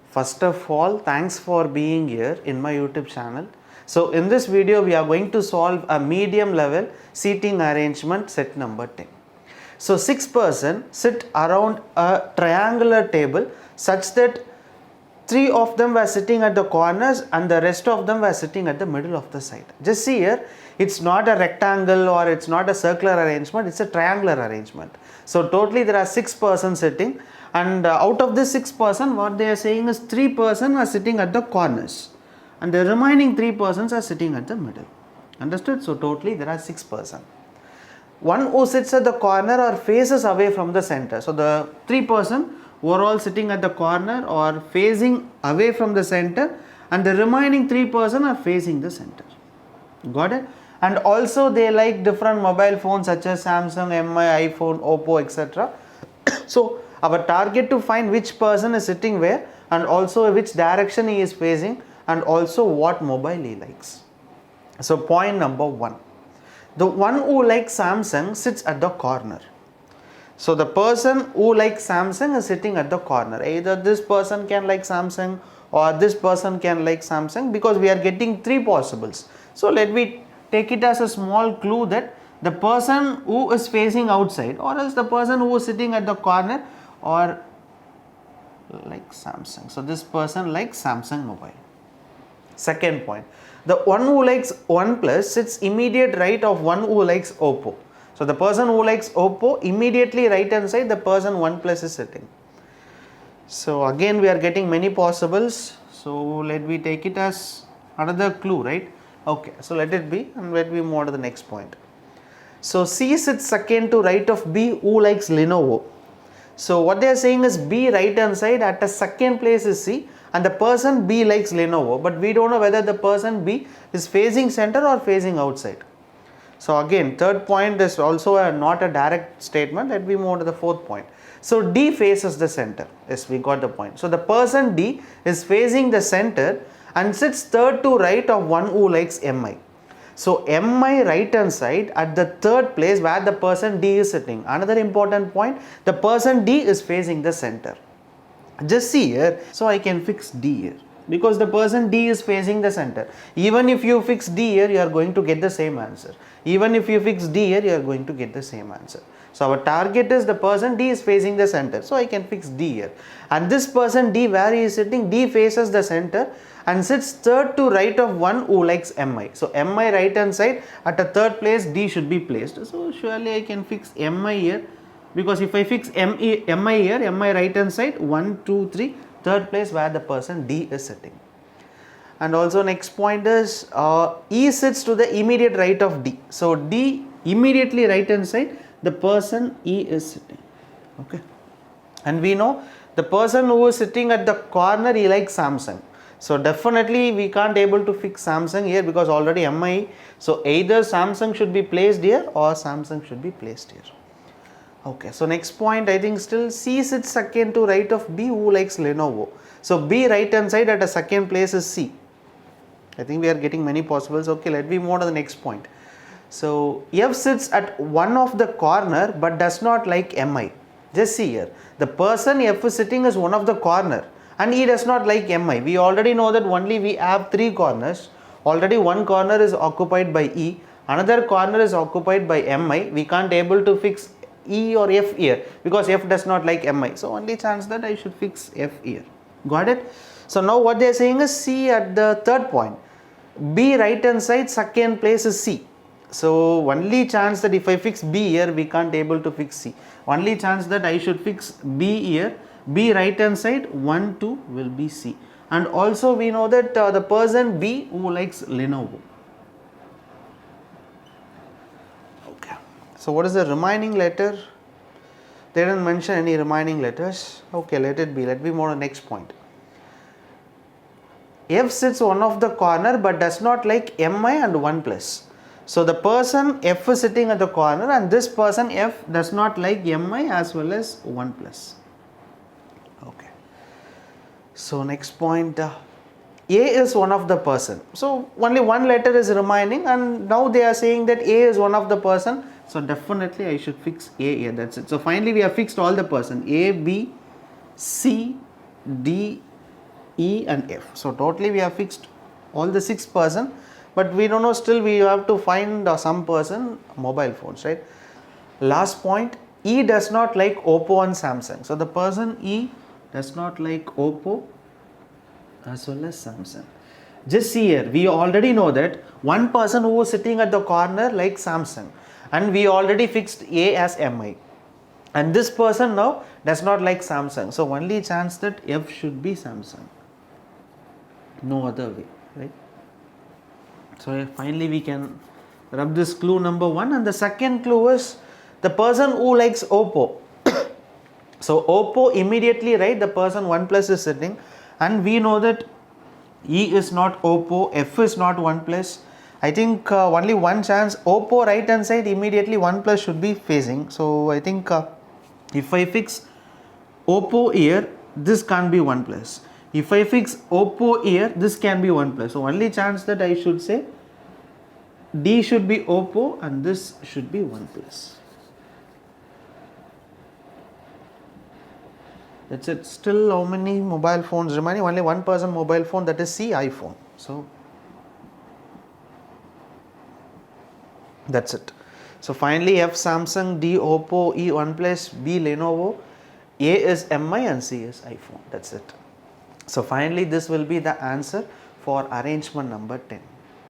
First of all, thanks for being here in my YouTube channel. So in this video, we are going to solve a medium level seating arrangement set number 10. So 6 persons sit around a triangular table such that 3 of them were sitting at the corners and the rest of them were sitting at the middle of the site. Just see here, it's not a rectangle or it's not a circular arrangement, it's a triangular arrangement. So totally there are 6 persons sitting, and out of this 6 persons, what they are saying is 3 persons are sitting at the corners and the remaining 3 persons are sitting at the middle. Understood? So totally there are 6 persons. One who sits at the corner or faces away from the center. So the 3 persons who are all sitting at the corner or facing away from the center, and the remaining 3 persons are facing the center. Got it? And also they like different mobile phones such as Samsung, MI, iPhone, Oppo, etc. So our target to find which person is sitting where, and also which direction he is facing, and also what mobile he likes. So point number 1. The one who likes Samsung sits at the corner. So the person who likes Samsung is sitting at the corner. Either this person can like Samsung or this person can like Samsung, because we are getting 3 possibles. So let me take it as a small clue that the person who is facing outside, or else the person who is sitting at the corner, or like Samsung. So this person likes Samsung mobile. Second point, the one who likes OnePlus sits immediate right of one who likes Oppo. So the person who likes Oppo, immediately right hand side the person OnePlus is sitting. So again we are getting many possibles. So let me take it as another clue, right? Okay, so let it be, and let me move on to the next point. So C sits second to right of B who likes Lenovo. So what they are saying is B right hand side at the second place is C, and the person B likes Lenovo, but we don't know whether the person B is facing center or facing outside. So again, third point is also not a direct statement. Let me move on to the fourth point. So D faces the center. Yes, we got the point. So the person D is facing the center and sits third to right of one who likes MI. So MI right hand side at the third place where the person D is sitting. Another important point, the person D is facing the center. Just see here, so I can fix D here, because the person D is facing the center. Even if you fix D here, you are going to get the same answer. Even if you fix D here, you are going to get the same answer. So our target is the person D is facing the center, so I can fix D here. And this person D, where he is sitting, D faces the center and sits third to right of one who likes MI. So MI right hand side at a third place, D should be placed. So surely I can fix MI here, because if I fix MI here, MI right hand side 1, 2, 3, third place where the person D is sitting. And also next point is E sits to the immediate right of D. So D immediately right hand side, the person E is sitting. Okay. And we know the person who is sitting at the corner, he likes Samsung. So definitely we can't able to fix Samsung here, because already MI. So either Samsung should be placed here or Samsung should be placed here. Okay, so next point, I think still C sits second to right of B who likes Lenovo. So B right hand side at a second place is C. I think we are getting many possibles. Okay, let me move on to the next point. So F sits at one of the corner but does not like MI. Just see here, the person F is sitting is one of the corner and he does not like MI. We already know that only we have 3 corners. Already one corner is occupied by E, another corner is occupied by MI. We can't able to fix E or F here, because F does not like MI. So only chance that I should fix F here. Got it? So now what they are saying is C at the third point. B right hand side second place is C. So only chance that if I fix B here, we can't able to fix C. Only chance that I should fix B here. B right hand side 1, 2 will be C. And also we know that the person B who likes Lenovo. So what is the remaining letter? They didn't mention any remaining letters. Okay, let it be. Let me move on to the next point. F sits one of the corner but does not like MI and OnePlus. So the person F is sitting at the corner and this person F does not like MI as well as OnePlus. Okay. So next point, A is one of the person. So only one letter is remaining, and now they are saying that A is one of the person. So definitely I should fix A here. That's it. So finally we have fixed all the person A, B, C, D, E and F. So totally we have fixed all the 6 person, but we don't know, still we have to find some person mobile phones, right? Last point, E does not like Oppo and Samsung. So the person E does not like Oppo as well as Samsung. Just see here, we already know that one person who was sitting at the corner likes Samsung, and we already fixed A as MI. And this person now does not like Samsung. So only chance that F should be Samsung. No other way, right? So finally we can rub this clue number 1, and the second clue is the person who likes Oppo. So Oppo immediately, right, the person OnePlus is sitting, and we know that E is not Oppo, F is not OnePlus. I think only one chance, Oppo right hand side immediately OnePlus should be facing. So I think if I fix Oppo here, this can't be OnePlus. If I fix Oppo here, this can be OnePlus. So only chance that I should say D should be Oppo and this should be OnePlus. That's it. Still how many mobile phones remaining? Only one person mobile phone, that is C, iPhone. So that's it. So finally F Samsung, D Oppo, E OnePlus, B Lenovo, A is MI and C is iPhone. That's it. So finally this will be the answer for arrangement number 10.